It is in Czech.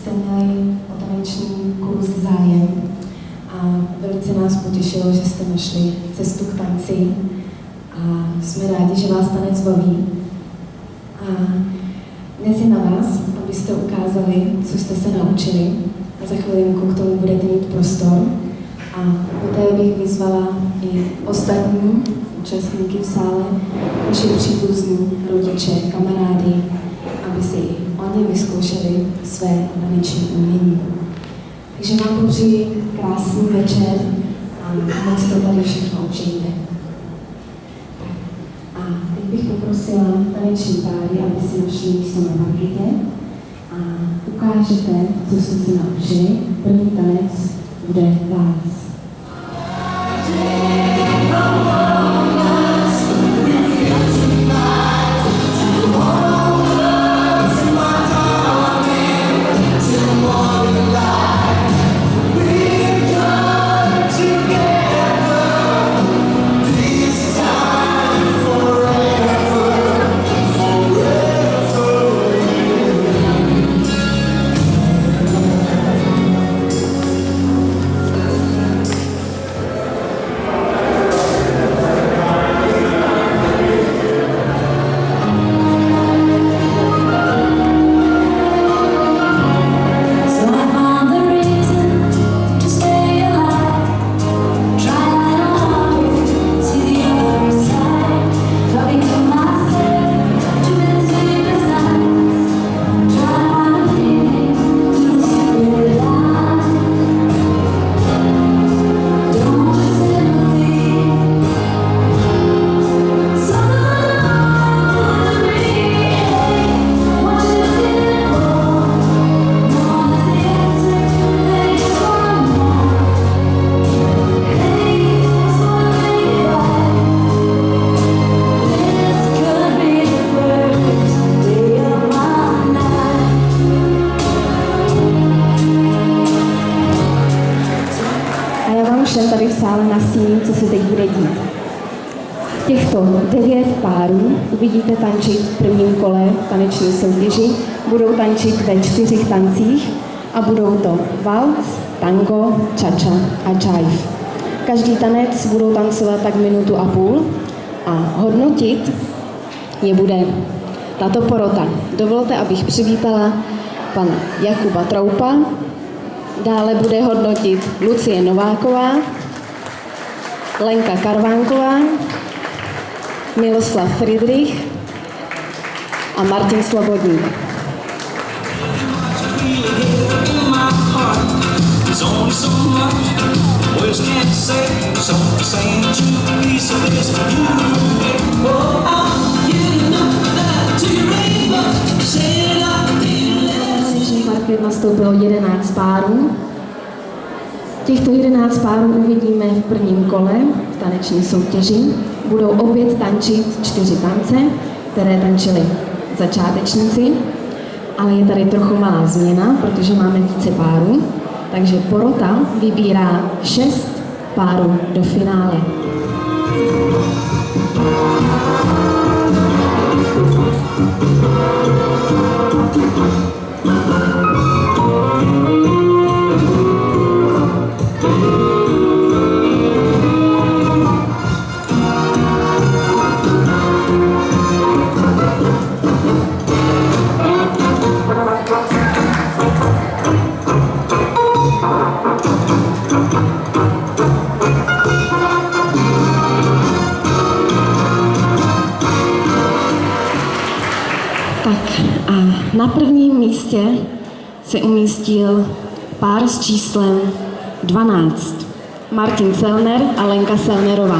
jste měli o taneční kurz zájem a velice nás potěšilo, že jste našli cestu k tanci a jsme rádi, že vás tanec baví. A dnes je na vás, abyste ukázali, co jste se naučili a za chvilinku k tomu budete mít prostor. A poté bych vyzvala i ostatní účastníky v sále, naše příbuzní, rodiče, kamarády, aby si oni vyzkoušeli své taneční umění. Takže vám popřeji krásný večer a moc to tady všechno učíte. A teď bych poprosila taneční páry, aby si našli místo na parketě a ukážete, co jste se naučili. První tanec bude vás. Tady v sále nastíním, co se teď bude dít. Těchto 9 párů uvidíte tančit v prvním kole taneční soutěži. Budou tančit ve 4 tancích a budou to valc, tango, čača a jive. Každý tanec budou tancovat tak 1,5 minuty a hodnotit je bude tato porota. Dovolte, abych přivítala pana Jakuba Troupa. Dále bude hodnotit Lucie Nováková, Lenka Karvánková, Miloslav Friedrich a Martin Slobodník. Na parket nastoupilo 11 párů. Těchto 11 párů uvidíme v prvním kole v taneční soutěži. Budou opět tančit 4 tance, které tančili začátečníci, ale je tady trochu malá změna, protože máme více párů, takže porota vybírá 6 párů do finále. Na prvním místě se umístil pár s číslem 12. Martin Selner a Lenka Selnerová.